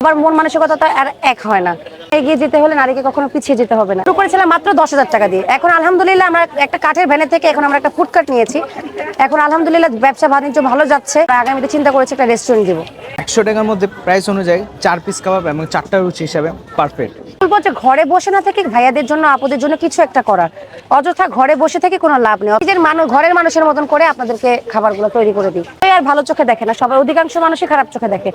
সবার মন মানসিকতা তো আর এক হয় না। এগিয়ে যেতে হলে নারীকে কখনো পিছিয়ে যেতে হবে না। শুরু করেছিলাম মাত্র 10,000 টাকা দিয়ে, এখন আলহামদুলিল্লাহ আমরা একটা কাঠের ভ্যানে থেকে এখন আমরা একটা ফুডকার্ট নিয়েছি। এখন আলহামদুলিল্লাহ ব্যবসা বাণিজ্য ভালো যাচ্ছে। আগামীতে চিন্তা করেছি একটা রেস্টুরেন্ট দিব। 100 টাকার মধ্যে প্রাইস অনুযায়ী 4 পিস কাবাব এবং 4টা রুচি হিসাবে পারফেক্ট। বলবো যে ঘরে বসে না থেকে ভাইয়াদের জন্য আপুদের জন্য কিছু একটা করার, অযথা ঘরে বসে থেকে কোনো লাভ নেই। নিজের ঘরের মানুষের মতন করে আপনাদেরকে খাবারগুলো তৈরি করে দিই। আর ভালো চোখে দেখে না, সবাই অধিকাংশ মানুষই খারাপ চোখে দেখে।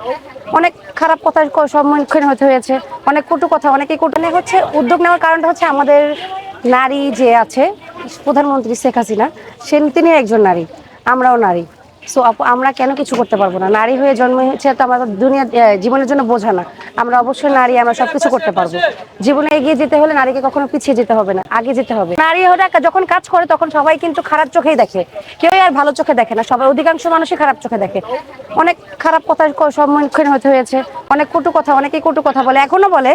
অনেক খারাপ কথার সম্মুখীন হতে হয়েছে, অনেক কটু কথা, অনেকেই কটু হচ্ছে। উদ্যোগ নেওয়ার কারণটা হচ্ছে আমাদের নারী যে আছে প্রধানমন্ত্রী শেখ হাসিনা, তিনি একজন নারী, আমরাও নারী। সো আমরা কেন কিছু করতে পারবো না? নারী হয়ে জন্ম হয়েছে তো আমাদের দুনিয়া জীবনের জন্য বোঝা না। আমরা অবশ্যই নারী, আমরা সবকিছু করতে পারবো। জীবনে এগিয়ে যেতে হলে নারীকে কখনো পিছিয়ে যেতে হবে না, আগে যেতে হবে। নারী হয়ে যখন কাজ করে তখন সবাই কিন্তু খারাপ চোখেই দেখে, কেউ আর ভালো চোখে দেখে না। সবাই অধিকাংশ মানুষই খারাপ চোখে দেখে। অনেক খারাপ কথার সম্মুখীন হতে হয়েছে, অনেক কটু কথা, অনেকেই কটু কথা বলে, এখনো বলে।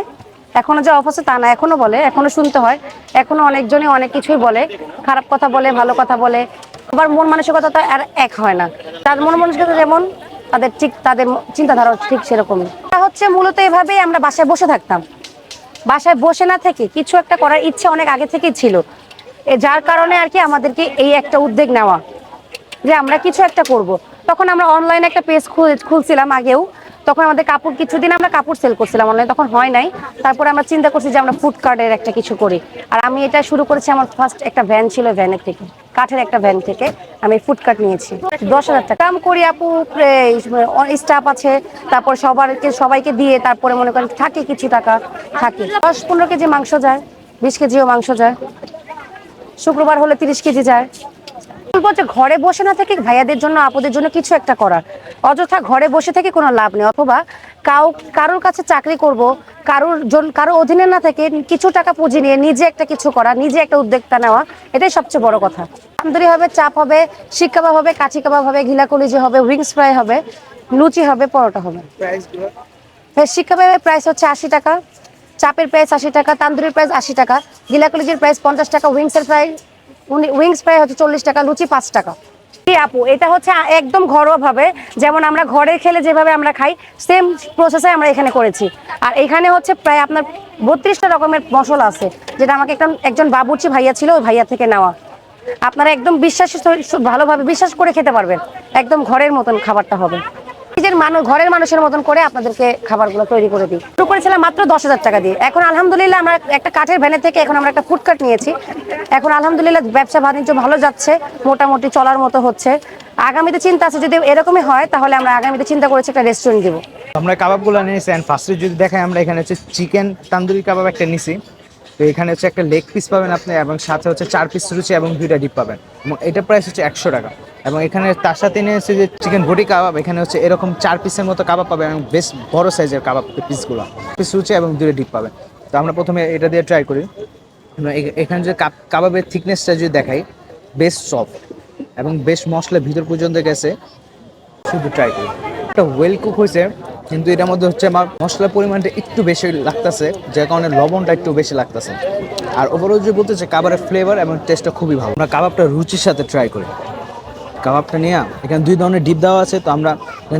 এখনো যে অফিসে তা না, এখনো বলে, এখনো শুনতে হয়। এখনো অনেকজনই অনেক কিছুই বলে, খারাপ কথা বলে, ভালো কথা বলে। আবার মন মানসিকতা তো আর এক হয় না। তার মন মানসিকতা যেমন, তাদের ঠিক তাদের চিন্তাধারা ঠিক সেরকমই। হচ্ছে মূলত এভাবেই আমরা বাসায় বসে থাকতাম। বাসায় বসে না থেকে কিছু একটা করার ইচ্ছে অনেক আগে থেকেই ছিল, যার কারণে আর কি আমাদেরকে এই একটা উদ্যোগ নেওয়া যে আমরা কিছু একটা করব। তখন আমরা অনলাইনে একটা পেজ খুলছিলাম আগেও। তখন আমাদের কাপড়, কিছুদিন আমরা কাপড় সেল করছিলাম অনলাইনে, তখন হয় নাই। তারপরে আমরা চিন্তা করছি যে আমরা ফুডকার্টের একটা কিছু করি। আর আমি এটা শুরু করেছি, আমার ফার্স্ট একটা ভ্যান ছিল, ভ্যানের থেকে, কাঠের একটা ভ্যান থেকে আমি ফুডকার্ট নিয়েছি। 10,000 টাকা দাম করি আপু, স্টাফ আছে, তারপর সবাইকে দিয়ে তারপরে মনে করেন থাকে কিছু টাকা থাকে। 10-15 কেজি মাংস যায়, 20 কেজিও মাংস যায়, শুক্রবার হলে 30 কেজি যায়। বলবো যে ঘরে বসে না থেকে ভাইয়াদের জন্য আপুদের জন্য কিছু একটা করার, অযথা ঘরে বসে থেকে কোনো লাভ নেই। অথবা কারোর কাছে চাকরি করব, কারোর অধীনে না থেকে কিছু টাকা পুঁজি নিয়ে নিজে একটা কিছু করা, নিজে একটা উদ্যোক্তা নেওয়া, এটাই সবচেয়ে বড় কথা। তন্দুরি হবে, চাপ হবে, শিক কাবাব হবে, কাঠি কাবাব হবে, ঘিলা কলিজি হবে, উইংস ফ্রাই হবে, লুচি হবে, পরোটা হবে। শিক কাবাবের প্রাইস হচ্ছে 80 টাকা, চাপের প্রাইস 80 টাকা, তান্দুরির প্রাইস 80 টাকা, ঘিলা কলিজির প্রাইস 50 টাকা, উইংস ফ্রাই হচ্ছে 40 টাকা, লুচি 5 টাকা। আপু এটা হচ্ছে একদম ঘরোয়া ভাবে, যেমন আমরা ঘরে খেলে যেভাবে আমরা খাই সেম প্রসেসে আমরা এখানে করেছি। আর এখানে হচ্ছে প্রায় আপনার 32টা রকমের মশলা আছে, যেটা আমাকে একজন বাবুর্চি ভাইয়া ছিল, ওই ভাইয়া থেকে নেওয়া। আপনারা একদম ভালোভাবে বিশ্বাস করে খেতে পারবেন। একদম ঘরের মতন খাবারটা হবে, নিজের ঘরের মানুষের মতন করে আপনাদেরকে খাবারগুলো তৈরি করে দিই। শুরু করেছিলাম মাত্র 10,000 টাকা দিয়ে, এখন আলহামদুলিল্লাহ আমরা একটা কাঠের ভ্যানে থেকে এখন আমরা একটা ফুডকার্ট নিয়েছি। এখন আলহামদুলিল্লাহ ব্যবসা বাণিজ্য ভালো যাচ্ছে, মোটামুটি চলার মতো হচ্ছে। আগামীতে চিন্তা আছে, যদি এরকমই হয় তাহলে আমরা আগামীতে চিন্তা করেছি একটা রেস্টুরেন্ট দিব। আমরা কাবাবগুলো নিয়েছি, অ্যান্ড ফার্স্টে যদি দেখাই আমরা এখানে হচ্ছে চিকেন তান্দুরি কাবাব একটা নিছি। তো এখানে হচ্ছে একটা লেগ পিস পাবেন আপনি, এবং সাথে হচ্ছে 4 পিস রুচি এবং 2টা ডিপ পাবেন, এবং এটা প্রাইস হচ্ছে 100 টাকা। এবং এখানে তার সাথে নিয়েছে যে চিকেন বডি কাবাব, এখানে হচ্ছে এরকম 4 পিসের মতো কাবাব পাবেন, এবং বেশ বড় সাইজের কাবাব পিসগুলো, পিস রুচি এবং 2টা ডিপ পাবেন। তো আমরা প্রথমে এটা দিয়ে ট্রাই করি। এখানে যে কাবাবের থিকনেসটা যদি দেখাই, বেশ সফট এবং বেশ মশলা ভিতর পর্যন্ত গেছে। শুধু ট্রাই করি, একটা ওয়েল কুক হয়েছে, কিন্তু এটার মধ্যে হচ্ছে আমার মশলার পরিমাণটা একটু বেশি লাগতেছে, যার কারণে লবণটা একটু বেশি লাগতেছে। আর ওভারঅল যে বলতেছে কাবাবের ফ্লেভার এবং টেস্টটা খুবই ভালো। আমরা কাবাবটা রুচির সাথে ট্রাই করি। কাবাবটা নিয়ে এখানে 2 ধরনের ডিপ দেওয়া আছে, তো আমরা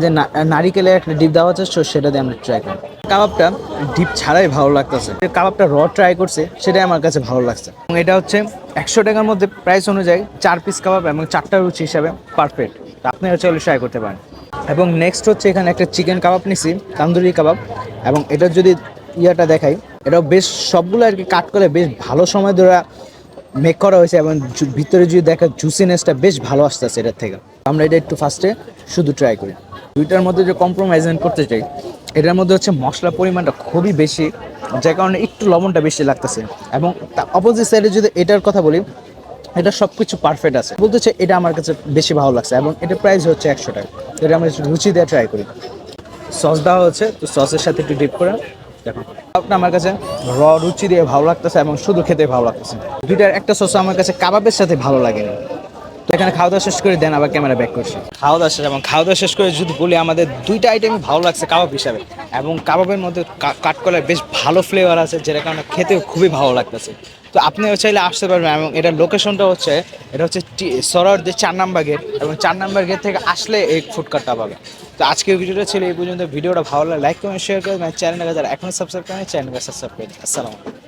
যে নারিকেলের একটা ডিপ দেওয়া আছে, সেটা দিয়ে আমরা ট্রাই করি। কাবাবটা ডিপ ছাড়াই ভালো লাগতেছে। কাবাবটা ট্রাই করছে, সেটাই আমার কাছে ভালো লাগছে। এবং এটা হচ্ছে 100 টাকার মধ্যে প্রাইস অনুযায়ী 4 পিস কাবাব এবং 4টা রুচি হিসাবে পারফেক্ট। আপনারা চলে ট্রাই করতে পারেন। এবং নেক্সট হচ্ছে এখানে একটা চিকেন কাবাব নিছি, তান্দুরি কাবাব, এবং এটা যদি ইয়াটা দেখাই, এটাও বেশ সবগুলো আর কি কাট করে বেশ ভালো সময় ধরে মেক করা হয়েছে, এবং ভিতরে যদি দেখা জুসিনেসটা বেশ ভালো আসতেছে এটার থেকে। আমরা এটা একটু ফার্স্টে শুধু ট্রাই করি। দুইটার মধ্যে যে কম্প্রোমাইজমেন্ট করতে চাই, এটার মধ্যে হচ্ছে মশলার পরিমাণটা খুবই বেশি, যার কারণে একটু লবণটা বেশি লাগতেছে। এবং অপোজিট সাইডে যদি এটার কথা বলি, এটা সব কিছু পারফেক্ট আছে, বলতেছে এটা আমার কাছে বেশি ভালো লাগছে। এবং এটার প্রাইস হচ্ছে 100 টাকা। এটা আমরা রুচি দিয়ে ট্রাই করি। সস দেওয়া হচ্ছে, তো সসের সাথে একটু ডিপ করে দেখুন। কাবাবটা আমার কাছে রুচি দিয়ে ভালো লাগতেছে এবং শুধু খেতে ভালো লাগতেছে। দুইটার একটা সস আমার কাছে কাবাবের সাথে ভালো লাগেনি। তো এখানে খাওয়া দাওয়া শেষ করে দেন, আবার ক্যামেরা ব্যাক করছি। খাওয়া দাওয়া শেষ, এবং খাওয়া দাওয়া শেষ করে যদি বলি, আমাদের 2টা আইটেমই ভালো লাগছে কাবাব হিসাবে। এবং কাবাবের মধ্যে কাঠকলার বেশ ভালো ফ্লেভার আছে, যেটা কারণে খেতেও খুবই ভালো লাগতেছে। তো আপনিও চাইলে আসতে পারবেন। এবং এটার লোকেশনটা হচ্ছে, এটা হচ্ছে সরার যে 4 নাম্বার গেট, এবং 4 নাম্বার গেট থেকে আসলে এই ফুডকার্টটা পাবে। তো আজকের ভিডিওটা ছিল এই পর্যন্ত। ভিডিওটা ভালো লাগে লাইক কমেন্ট শেয়ার করে চ্যানেলটা যারা এখনো সাবস্ক্রাইব করেন চ্যানেলটা সাবস্ক্রাইব করে দিন। আসসালামু আলাইকুম।